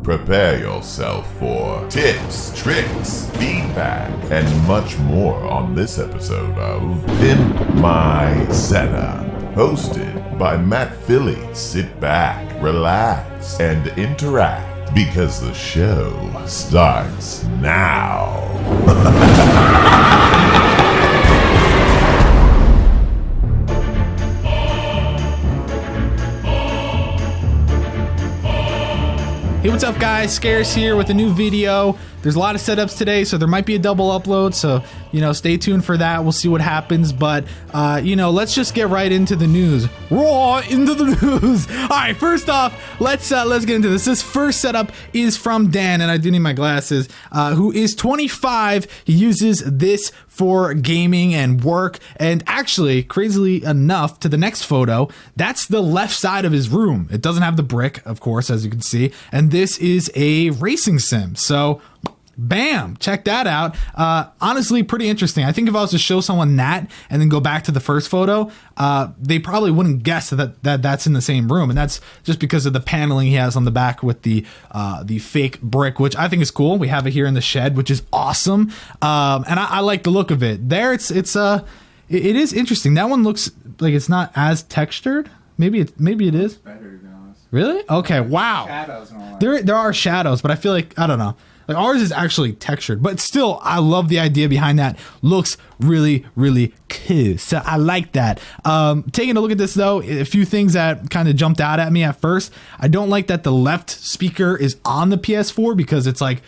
Prepare yourself for tips, tricks, feedback, and much more on this episode of Pimp My Setup, hosted by Matt Philly. Sit back, relax, and interact because the show starts now. Hey, what's up guys? Scarce here with a new video. There's a lot of setups today, so there might be a double upload, so, stay tuned for that. We'll see what happens, but, let's just get right into the news. Raw into the news! Alright, first off, let's get into this. This first setup is from Dan, and I do need my glasses, who is 25. He uses this for gaming and work, and actually, crazily enough, to the next photo, that's the left side of his room. It doesn't have the brick, of course, as you can see, and this is a racing sim, so bam, check that out. Honestly, pretty interesting. I think if I was to show someone that and then go back to the first photo, they probably wouldn't guess that that's in the same room, and that's just because of the paneling he has on the back with the fake brick, which I think is cool. We have it here in the shed, which is awesome, and I like the look of it. There, it is interesting. That one looks like it's not as textured. Maybe it is. Better, to be honest. Really? Okay. Wow. Shadows and all that. There are shadows, but I feel like, I don't know. Like ours is actually textured, but still, I love the idea behind that. Looks really, really cool. So I like that. Taking a look at this though, a few things that kind of jumped out at me at first. I don't like that the left speaker is on the PS4 because it's like,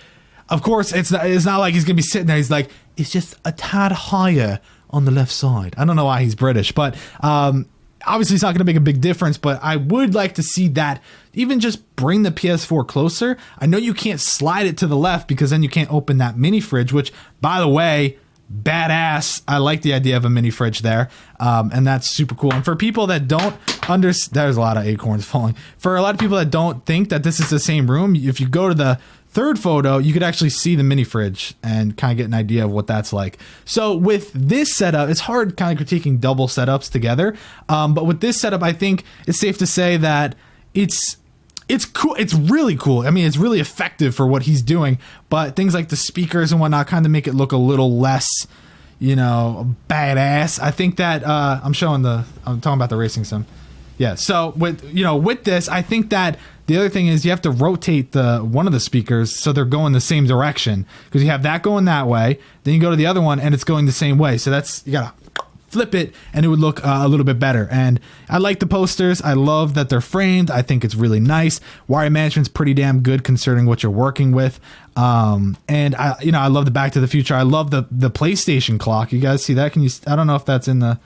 of course, it's not like he's gonna be sitting there. He's like, it's just a tad higher on the left side. I don't know why he's British, but obviously it's not going to make a big difference, but I would like to see that even just bring the PS4 closer. I know you can't slide it to the left because then you can't open that mini fridge, which, by the way, badass. I like the idea of a mini fridge there, and that's super cool. And for people that don't understand, there's a lot of acorns falling. For a lot of people that don't think that this is the same room, if you go to the third photo, you could actually see the mini fridge and kind of get an idea of what that's like. So with this setup, it's hard kind of critiquing double setups together. But with this setup, I think it's safe to say that it's cool. It's really cool. I mean, it's really effective for what he's doing, but things like the speakers and whatnot kind of make it look a little less, badass. I think that, I'm talking about the racing sim. Yeah. So with this, I think that the other thing is you have to rotate one of the speakers so they're going the same direction, because you have that going that way, then you go to the other one and it's going the same way. So you gotta flip it and it would look a little bit better. And I like the posters. I love that they're framed. I think it's really nice. Wire management's pretty damn good concerning what you're working with. And I love the Back to the Future. I love the PlayStation clock. You guys see that? I don't know if that's in the...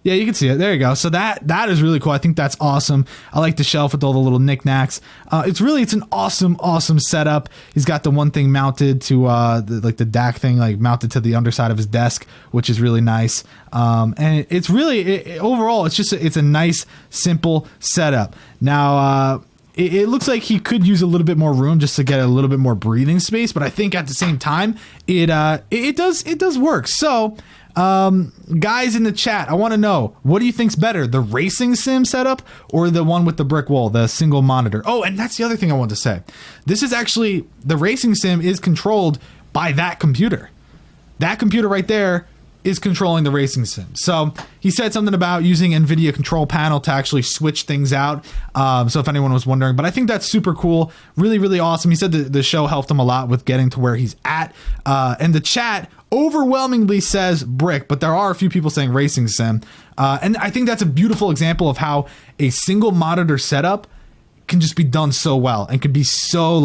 Yeah, you can see it. There you go. So that is really cool. I think that's awesome. I like the shelf with all the little knickknacks. It's an awesome setup. He's got the one thing mounted to the DAC thing, mounted to the underside of his desk, which is really nice. And it's really overall, it's a nice, simple setup. Now, it looks like he could use a little bit more room just to get a little bit more breathing space, but I think at the same time, it does work. So, guys in the chat, I want to know, what do you think's better, the racing sim setup or the one with the brick wall, the single monitor? Oh, and that's the other thing I want to say. This is actually, the racing sim is controlled by that computer. That computer right there is controlling the racing sim. So he said something about using NVIDIA control panel to actually switch things out. So if anyone was wondering, but I think that's super cool. Really, really awesome. He said the show helped him a lot with getting to where he's at. And the chat overwhelmingly says brick, but there are a few people saying racing sim. And I think that's a beautiful example of how a single monitor setup can just be done so well and can be so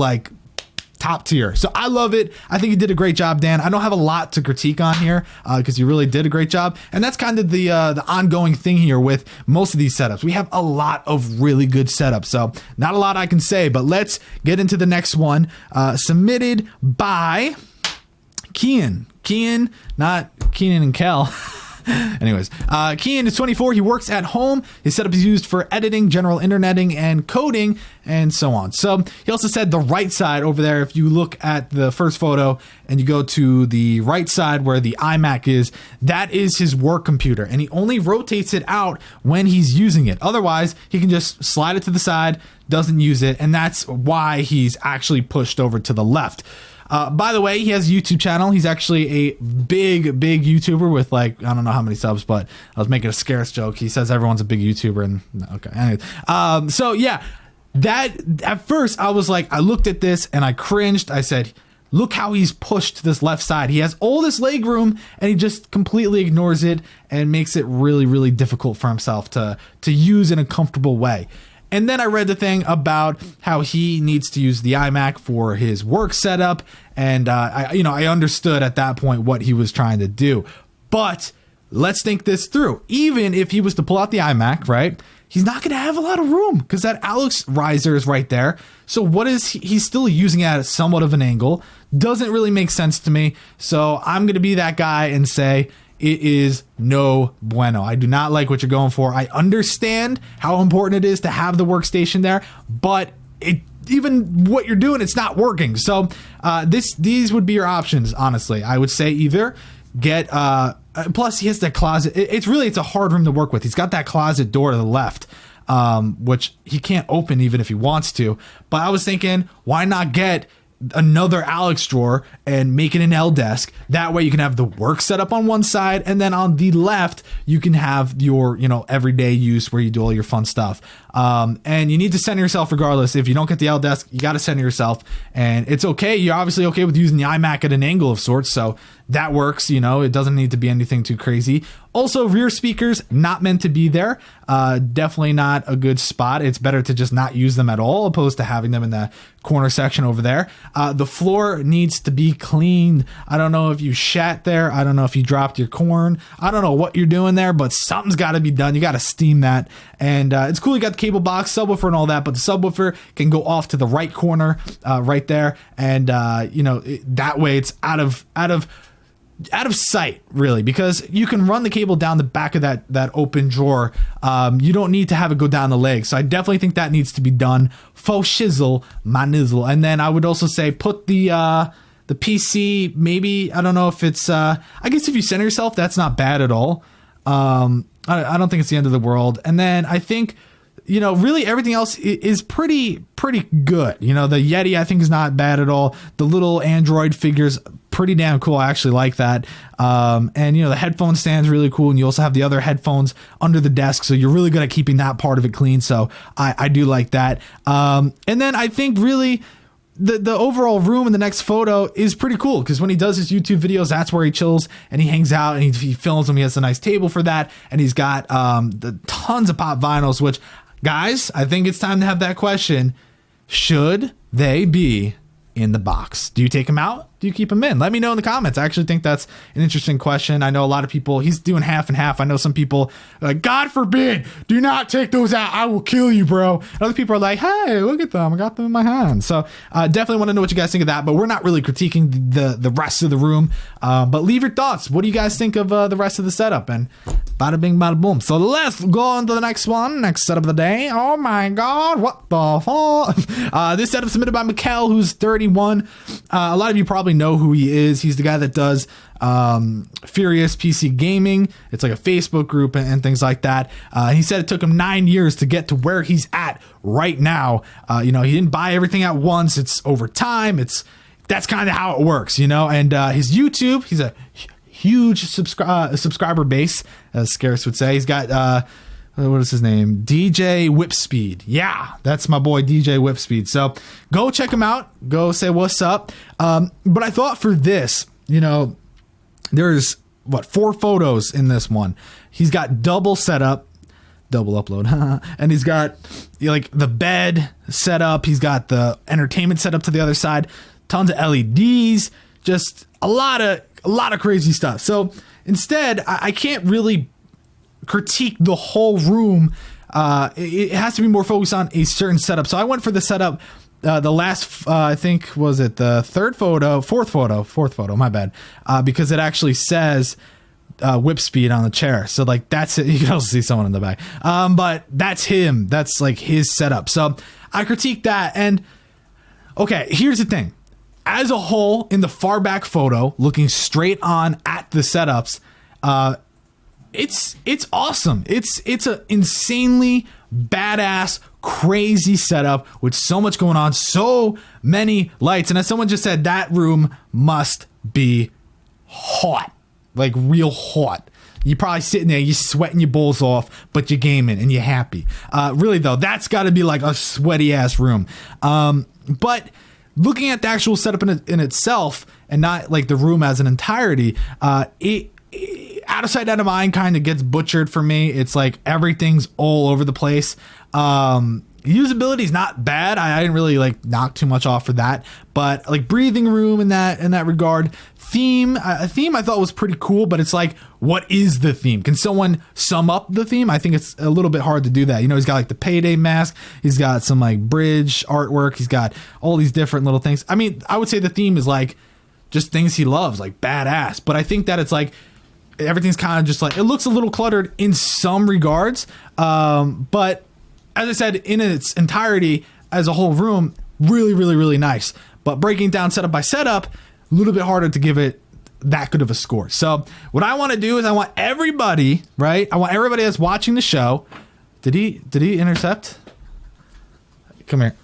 top tier. So I love it. I think you did a great job, Dan. I don't have a lot to critique on here because you really did a great job. And that's kind of the ongoing thing here with most of these setups. We have a lot of really good setups. So not a lot I can say, but let's get into the next one. Submitted by Keyan. Keyan, not Kenan and Kel. Anyways, Keyan is 24. He works at home. His setup is used for editing, general interneting, and coding, and so on. So he also said the right side over there, if you look at the first photo and you go to the right side where the iMac is, that is his work computer, and he only rotates it out when he's using it. Otherwise, he can just slide it to the side, doesn't use it, and that's why he's actually pushed over to the left. By the way, he has a YouTube channel. He's actually a big YouTuber with like, I don't know how many subs, but I was making a Scarce joke. He says everyone's a big YouTuber, and okay. Anyways, so yeah, that at first I was like, I looked at this and I cringed. I said, look how he's pushed to this left side. He has all this leg room and he just completely ignores it and makes it really difficult for himself to use in a comfortable way. And then I read the thing about how he needs to use the iMac for his work setup, and I understood at that point what he was trying to do. But let's think this through. Even if he was to pull out the iMac, right, he's not going to have a lot of room because that Alex riser is right there. So what is he's still using it at somewhat of an angle? Doesn't really make sense to me. So I'm going to be that guy and say, it is no bueno. I do not like what you're going for. I understand how important it is to have the workstation there, but even what you're doing, it's not working. So these would be your options, honestly. I would say either get plus he has that closet. It's a hard room to work with. He's got that closet door to the left, which he can't open even if he wants to. But I was thinking, why not get another Alex drawer and make it an L desk? That way you can have the work set up on one side, and then on the left you can have your everyday use where you do all your fun stuff. And you need to center yourself regardless. If you don't get the L desk, you got to center yourself, and it's okay. You're obviously okay with using the iMac at an angle of sorts, so that works. It doesn't need to be anything too crazy. Also, rear speakers not meant to be there. Definitely not a good spot. It's better to just not use them at all, opposed to having them in the corner section over there. The floor needs to be cleaned. I don't know if you shat there. I don't know if you dropped your corn. I don't know what you're doing there, but something's got to be done. You got to steam that. And it's cool you got the cable box, subwoofer, and all that, but the subwoofer can go off to the right corner, right there. And that way it's out of sight, really, because you can run the cable down the back of that open drawer. You don't need to have it go down the leg. So I definitely think that needs to be done. Faux shizzle, my nizzle. And then I would also say put the PC, maybe, I don't know if it's, I guess if you center yourself, that's not bad at all. I don't think it's the end of the world. And then I think, really everything else is pretty good. The Yeti, I think, is not bad at all. The little Android figure's pretty damn cool. I actually like that. And the headphone stand's really cool. And you also have the other headphones under the desk. So you're really good at keeping that part of it clean. So I do like that. And then I think really the overall room in the next photo is pretty cool, because when he does his YouTube videos, that's where he chills and he hangs out and he films them. He has a nice table for that. And he's got the tons of pop vinyls, which, guys, I think it's time to have that question. Should they be in the box? Do you take them out? Do you keep them in? Let me know in the comments. I actually think that's an interesting question. I know a lot of people, he's doing half and half. I know some people are like, God forbid, do not take those out. I will kill you, bro. And other people are like, hey, look at them. I got them in my hand. So definitely want to know what you guys think of that, but we're not really critiquing the rest of the room. But leave your thoughts. What do you guys think of the rest of the setup? And bada bing, bada boom. So let's go on to the next one. Next setup of the day. Oh my God, what the fuck? This setup submitted by Mikkel, who's 31. A lot of you probably know who he is. He's the guy that does Furious PC Gaming. It's like a Facebook group and things like that. He said it took him 9 years to get to where he's at right now. He didn't buy everything at once. It's over time. That's kind of how it works, and his YouTube, he's a huge subscriber base, as Scarce would say. He's got what is his name? DJ Whipspeed. Yeah, that's my boy DJ Whipspeed. So go check him out. Go say what's up. But I thought for this, there's 4 photos in this one. He's got double setup, double upload, and he's got like the bed set up. He's got the entertainment set up to the other side. Tons of LEDs. Just a lot of crazy stuff. So instead, I can't really critique the whole room. It has to be more focused on a certain setup. So I went for the setup. The last, I think, was it the fourth photo, my bad. Because it actually says whip speed on the chair. So like that's it. You can also see someone in the back. But that's him. That's like his setup. So I critique that. And okay, here's the thing. As a whole, in the far back photo, looking straight on at the setups, it's awesome. It's an insanely badass, crazy setup with so much going on, so many lights. And as someone just said, that room must be hot, like real hot. You're probably sitting there, you're sweating your balls off, but you're gaming and you're happy. Really though, that's got to be like a sweaty ass room. But looking at the actual setup in itself, and not like the room as an entirety, it out of sight, out of mind kind of gets butchered for me. It's like everything's all over the place. Usability is not bad. I didn't really like knock too much off for that, but like breathing room in that regard. Theme I thought was pretty cool, but it's like, what is the theme? Can someone sum up the theme? I think it's a little bit hard to do that. You know, he's got like the payday mask. He's got some like bridge artwork. He's got all these different little things. I mean, I would say the theme is like just things he loves, like badass. But I think that it's like everything's kind of just like, it looks a little cluttered in some regards. But as I said, in its entirety as a whole room, really, really, really nice. But breaking down setup by setup, a little bit harder to give it that good of a score. So what I want to do is I want everybody, right? I want everybody that's watching the show. Did he intercept? Come here.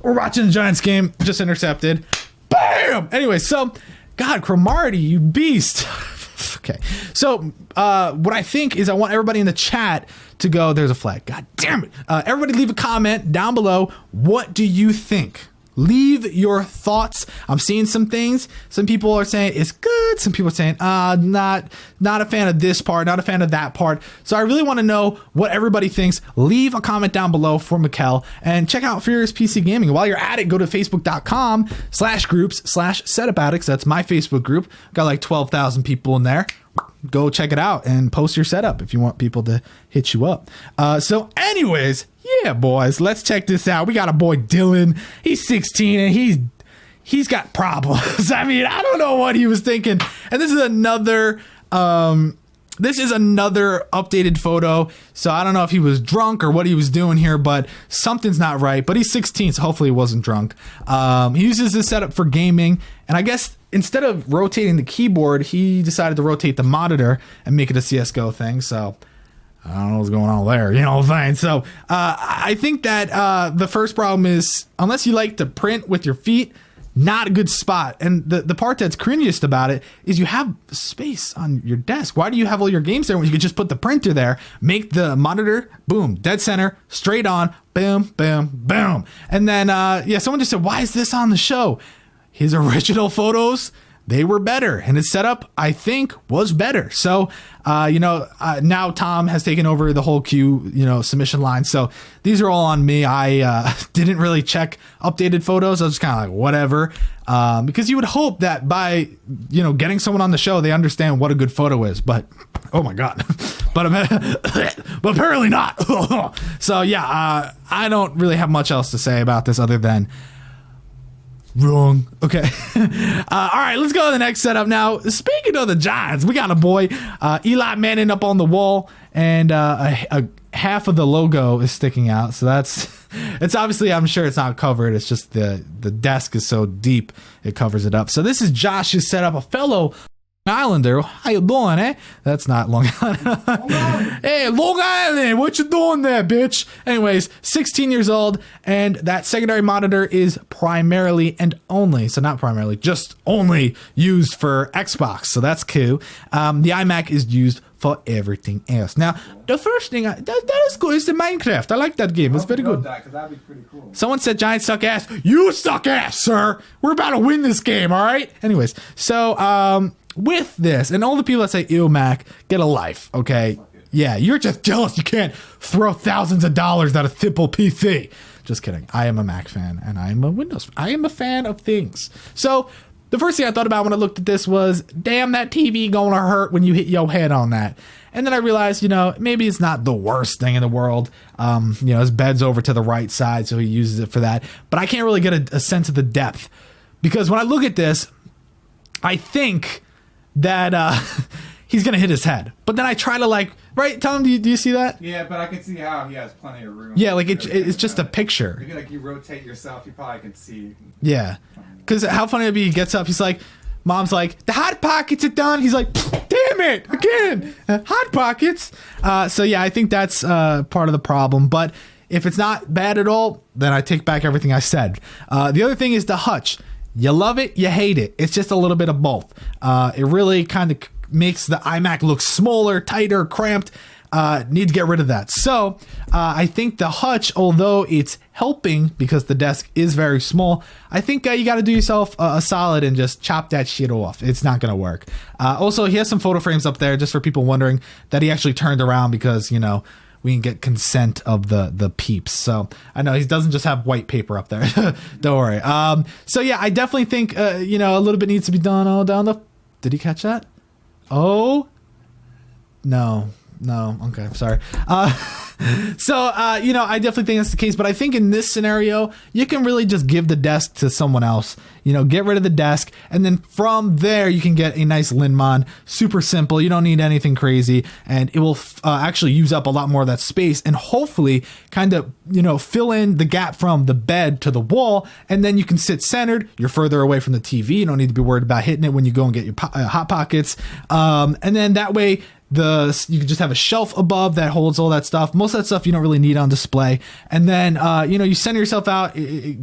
We're watching the Giants game. Just intercepted. Bam! Anyway, so God, Cromarty, you beast. Okay. So what I think is I want everybody in the chat to go, there's a flag. God damn it. Everybody leave a comment down below. What do you think? Leave your thoughts. I'm seeing some things. Some people are saying it's good. Some people are saying, not a fan of this part, not a fan of that part. So I really want to know what everybody thinks. Leave a comment down below for Mikkel and check out Furious PC Gaming. While you're at it, go to facebook.com/groups/setup addicts. That's my Facebook group. Got like 12,000 people in there. Go check it out and post your setup if you want people to hit you up. So anyways, yeah, boys, let's check this out. We got a boy Dillon. He's 16 and he's got problems. I mean, I don't know what he was thinking. And this is another updated photo. So I don't know if he was drunk or what he was doing here, but something's not right. But he's 16, so hopefully he wasn't drunk. He uses this setup for gaming, and I guess instead of rotating the keyboard, he decided to rotate the monitor and make it a CSGO thing. So I don't know what's going on there, you know what I'm saying? So I think that the first problem is, unless you like to print with your feet, not a good spot. And the part that's cringiest about it is you have space on your desk. Why do you have all your games there when you could just put the printer there, make the monitor, boom, dead center, straight on, boom, boom, boom. And then, someone just said, why is this on the show? His original photos, they were better, and his setup, I think, was better. So, now Tom has taken over the whole queue, submission line. So these are all on me. I didn't really check updated photos. I was just kind of like, whatever. Because you would hope that by, getting someone on the show, they understand what a good photo is. But, oh my God. but apparently not. So, yeah, I don't really have much else to say about this other than wrong. Okay. All right, let's go to the next setup now. Speaking of the Giants, we got a boy, Eli Manning up on the wall, and a half of the logo is sticking out. So it's obviously, I'm sure it's not covered. It's just the desk is so deep, it covers it up. So this is Josh's setup, a fellow Islander. How you doing, eh? That's not Long Island. Hey, Long Island, what you doing there, bitch? Anyways, 16 years old, and that secondary monitor is primarily and only, so not primarily, just only used for Xbox. So that's cool. The iMac is used for everything else. Now, the first thing that is cool is the Minecraft. I like that game. It's very good. That'd be pretty cool. Someone said Giants suck ass. You suck ass, sir. We're about to win this game, all right? Anyways, so with this, and all the people that say, ew, Mac, get a life, okay? Yeah, you're just jealous you can't throw thousands of dollars at a simple PC. Just kidding. I am a Mac fan, and I am a Windows. I am a fan of things. So the first thing I thought about when I looked at this was, damn, that TV gonna hurt when you hit your head on that. And then I realized, maybe it's not the worst thing in the world. His bed's over to the right side, so he uses it for that. But I can't really get a sense of the depth. Because when I look at this, I think that he's gonna hit his head. But then I try to like, right, Tom, do you see that? Yeah, but I can see how he has plenty of room. Yeah, like it's just a picture. Maybe like you rotate yourself, you probably can see. Yeah, because how funny it'd be, he gets up, he's like, Mom's like, the Hot Pockets are done. He's like, damn it, again, Hot Pockets. So yeah, I think that's part of the problem. But if it's not bad at all, then I take back everything I said. The other thing is the hutch. You love it, you hate it. It's just a little bit of both. It really kind of makes the iMac look smaller, tighter, cramped. Need to get rid of that. So I think the hutch, although it's helping because the desk is very small, I think you got to do yourself a solid and just chop that shit off. It's not going to work. Also, he has some photo frames up there just for people wondering that he actually turned around because, you know, we can get consent of the peeps. So I know he doesn't just have white paper up there. Don't worry. So yeah, I definitely think, you know, a little bit needs to be done all down the... Did he catch that? Oh, no. Okay, sorry. So, you know, I definitely think that's the case, but I think in this scenario, you can really just give the desk to someone else, you know, get rid of the desk. And then from there, you can get a nice Linmon, super simple. You don't need anything crazy, and it will actually use up a lot more of that space and hopefully kind of, you know, fill in the gap from the bed to the wall. And then you can sit centered. You're further away from the TV. You don't need to be worried about hitting it when you go and get your Hot Pockets. And then that way, you can just have a shelf above that holds all that stuff. Most of that stuff you don't really need on display. And then, you know, you center yourself out,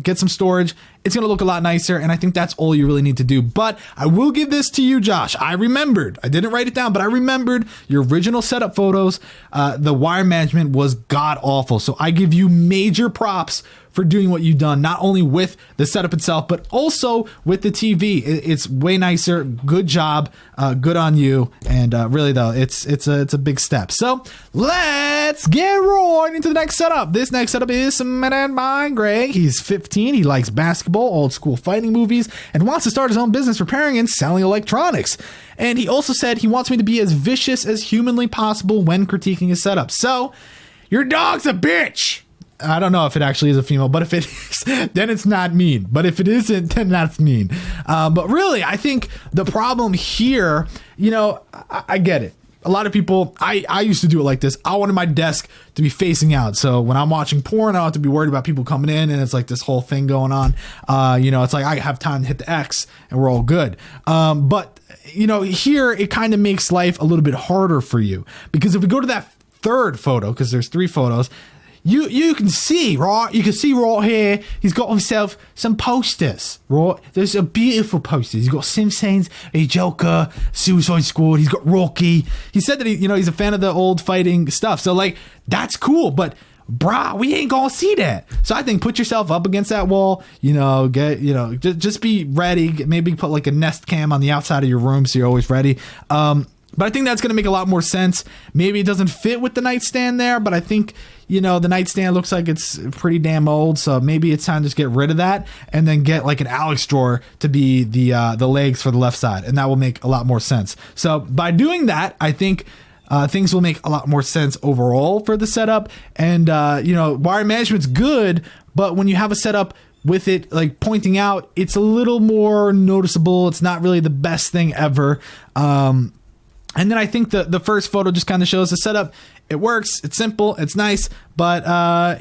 get some storage. It's going to look a lot nicer. And I think that's all you really need to do. But I will give this to you, Josh. I remembered. I didn't write it down, but I remembered your original setup photos. The wire management was god awful. So I give you major props for doing what you've done, not only with the setup itself, but also with the TV. It's way nicer. Good job. Good on you. And really, though, it's a big step. So let's get right into the next setup. This next setup is submitted by Greg. He's 15. He likes basketball, old school fighting movies, and wants to start his own business repairing and selling electronics. And he also said he wants me to be as vicious as humanly possible when critiquing his setup. So, your dog's a bitch. I don't know if it actually is a female, but if it is, then it's not mean. But if it isn't, then that's mean. But really, I think the problem here, you know, I get it. A lot of people, I used to do it like this. I wanted my desk to be facing out. So when I'm watching porn, I don't have to be worried about people coming in and it's like this whole thing going on. You know, it's like I have time to hit the X and we're all good. But, you know, here it kind of makes life a little bit harder for you. Because if we go to that third photo, because there's 3 photos, you can see, right? You can see right here, he's got himself some posters, right? There's a beautiful posters. He's got Simpsons, a Joker, Suicide Squad. He's got Rocky. He said that he's a fan of the old fighting stuff. So like, that's cool, but brah, we ain't gonna see that. So I think put yourself up against that wall, just be ready. Maybe put like a Nest Cam on the outside of your room so you're always ready. But I think that's going to make a lot more sense. Maybe it doesn't fit with the nightstand there, but I think, you know, the nightstand looks like it's pretty damn old. So maybe it's time to just get rid of that and then get like an Alex drawer to be the legs for the left side. And that will make a lot more sense. So by doing that, I think things will make a lot more sense overall for the setup. And, wire management's good, but when you have a setup with it like pointing out, it's a little more noticeable. It's not really the best thing ever. And then I think the first photo just kind of shows the setup. It works. It's simple. It's nice, but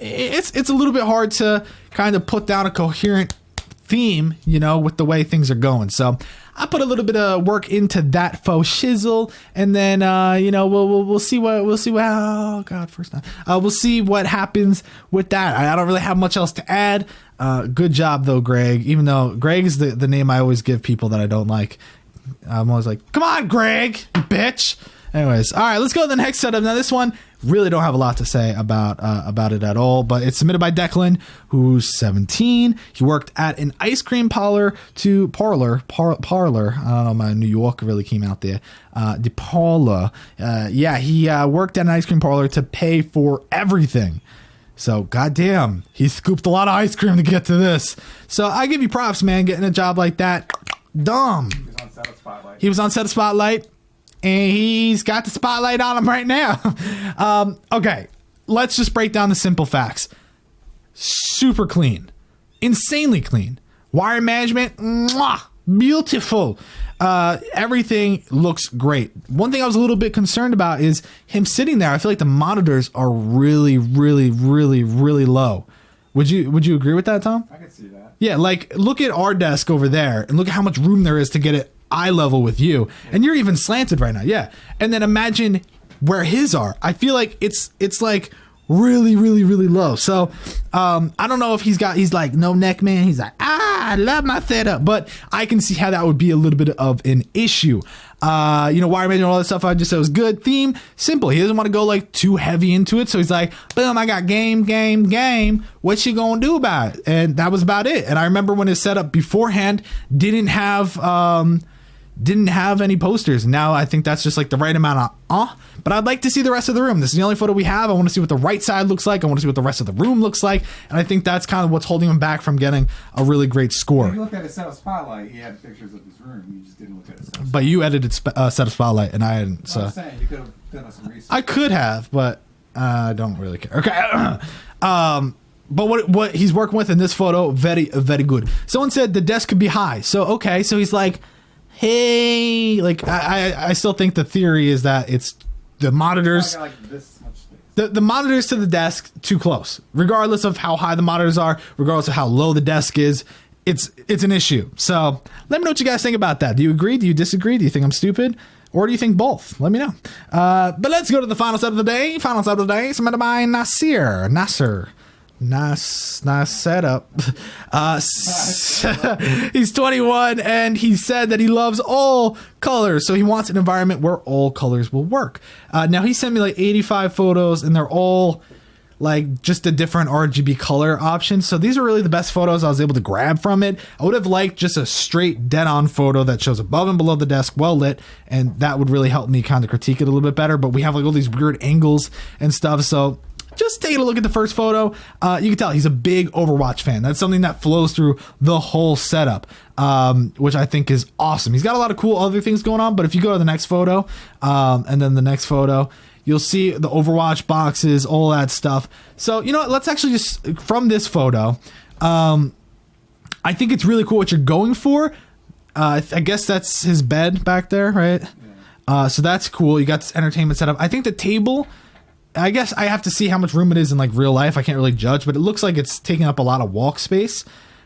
it's a little bit hard to kind of put down a coherent theme, you know, with the way things are going. So I put a little bit of work into that faux shizzle, and then we'll see what oh god, first time we'll see what happens with that. I don't really have much else to add. Good job though, Greg. Even though Greg is the name I always give people that I don't like. I'm always like, come on, Greg, you bitch. Anyways, all right, let's go to the next setup. Now, this one really don't have a lot to say about it at all, but it's submitted by Declan, who's 17. He worked at an ice cream parlor. I don't know, my New York really came out there. The parlor. He worked at an ice cream parlor to pay for everything. So, goddamn, he scooped a lot of ice cream to get to this. So, I give you props, man, getting a job like that. Dumb. He was on set of Spotlight, and he's got the spotlight on him right now. Okay, let's just break down the simple facts. Super clean, insanely clean. Wire management, mwah, beautiful. Everything looks great. One thing I was a little bit concerned about is him sitting there. I feel like the monitors are really, really, really, really low. Would you agree with that, Tom? I can see that. Yeah, like look at our desk over there and look at how much room there is to get it eye level with you. And you're even slanted right now. Yeah. And then imagine where his are. I feel like it's like really, really, really low. So I don't know if he's like no neck, man. He's like, I love my setup. But I can see how that would be a little bit of an issue. Wire management and all that stuff I just said was good. Theme, simple. He doesn't want to go like too heavy into it. So he's like, boom, I got game. What you gonna do about it? And that was about it. And I remember when his setup beforehand didn't have any posters. Now I think that's just like the right amount of but I'd like to see the rest of the room. This is the only photo we have. I want to see what the right side looks like. I want to see what the rest of the room looks like. And I think that's kind of what's holding him back from getting a really great score. If you look at his setup spotlight, he had pictures of his room. You just didn't look at his setup. But you edited setup spotlight and I didn't. So I'm saying you could have done some research. I could have, but I don't really care. Okay. But what he's working with in this photo, very, very good. Someone said the desk could be high. So, okay. So he's like, hey, like I still think the theory is that it's the monitors. I got like this much space. The monitors to the desk too close. Regardless of how high the monitors are, regardless of how low the desk is, it's an issue. So let me know what you guys think about that. Do you agree? Do you disagree? Do you think I'm stupid? Or do you think both? Let me know. But let's go to the final set of the day. Final set of the day submitted by Nasser. Nice setup. He's 21 and he said that he loves all colors. So he wants an environment where all colors will work. Now he sent me like 85 photos and they're all like just a different RGB color option. So these are really the best photos I was able to grab from it. I would have liked just a straight dead on photo that shows above and below the desk well lit. And that would really help me kind of critique it a little bit better. But we have like all these weird angles and stuff. So just take a look at the first photo. You can tell he's a big Overwatch fan. That's something that flows through the whole setup, which I think is awesome. He's got a lot of cool other things going on, but if you go to the next photo, and then the next photo, you'll see the Overwatch boxes, all that stuff. So, you know what? Let's actually just, from this photo, I think it's really cool what you're going for. I guess that's his bed back there, right? Yeah. So that's cool. You got this entertainment setup. I think the table, I guess I have to see how much room it is in like real life. I can't really judge, but it looks like it's taking up a lot of walk space.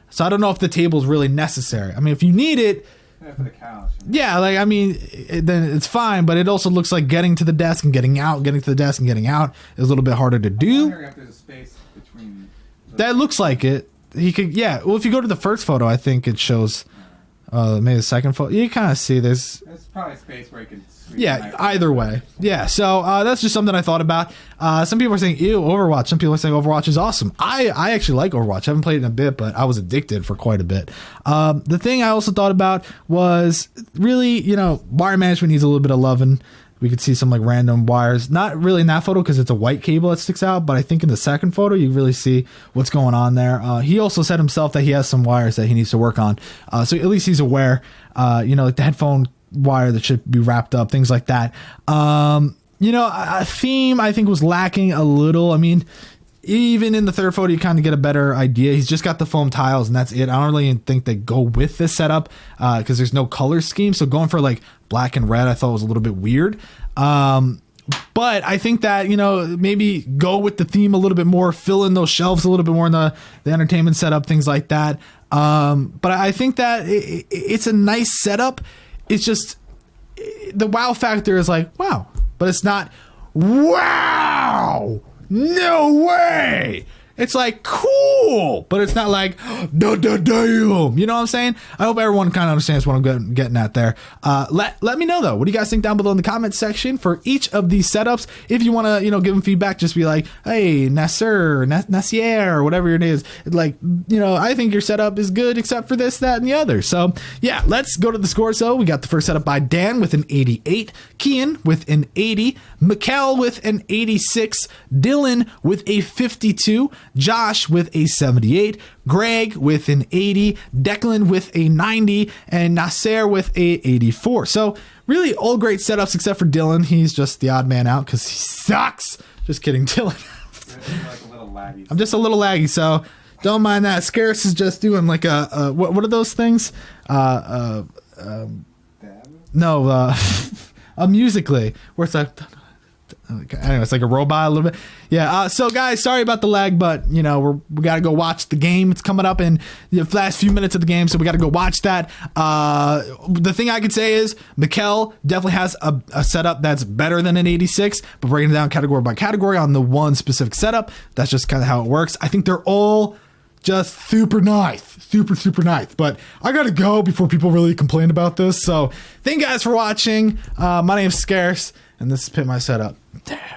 So I don't know if the table is really necessary. I mean, if you need it, yeah, for the couch. Yeah, like I mean, then it's fine. But it also looks like getting to the desk and getting out, getting to the desk and getting out is a little bit harder to do. If there's a space between. That looks like it. He could, yeah. Well, if you go to the first photo, I think it shows. Maybe the second photo. You kind of see there's probably a space where you can. Yeah, either way. Yeah, so that's just something I thought about. Some people are saying, ew, Overwatch. Some people are saying Overwatch is awesome. I actually like Overwatch. I haven't played it in a bit, but I was addicted for quite a bit. The thing I also thought about was really, wire management needs a little bit of loving. We could see some like random wires. Not really in that photo because it's a white cable that sticks out, but I think in the second photo, you really see what's going on there. He also said himself that he has some wires that he needs to work on. So at least he's aware, like the headphone wire that should be wrapped up, things like that. A theme I think was lacking a little. I mean, even in the third photo, you kind of get a better idea. He's just got the foam tiles and that's it. I don't really think they go with this setup because there's no color scheme. So going for like black and red, I thought was a little bit weird. But I think that, maybe go with the theme a little bit more, fill in those shelves a little bit more in the entertainment setup, things like that. But I think that it's a nice setup. It's just the wow factor is like, wow, but it's not wow. No way. It's like cool, but it's not like damn. You know what I'm saying? I hope everyone kind of understands what I'm getting at there. Let me know though. What do you guys think down below in the comment section for each of these setups? If you want to, give them feedback, just be like, hey, Nasser, or whatever your name is. Like, I think your setup is good except for this, that, and the other. So yeah, let's go to the score. So we got the first setup by Dan with an 88, Keyan with an 80, Mikkel with an 86, Dillon with a 52, Josh with a 78, Greg with an 80, Declan with a 90, and Nasser with a 84. So really all great setups except for Dillon. He's just the odd man out because he sucks. Just kidding, Dillon. Like a little laggy. I'm just a little laggy, so Don't mind that. Scarce is just doing like what are those things? Dab? No, musically, where it's like, anyway, it's like a robot a little bit. Yeah. So guys, sorry about the lag, but we got to go watch the game. It's coming up in the last few minutes of the game, so we got to go watch that. The thing I could say is Mikkel definitely has a setup that's better than an 86, but breaking it down category by category on the one specific setup, that's just kind of how it works. I think they're all just super nice, super nice. But I gotta go before people really complain about this. So thank you guys for watching. My name's Scarce, and this is Pimp My Setup.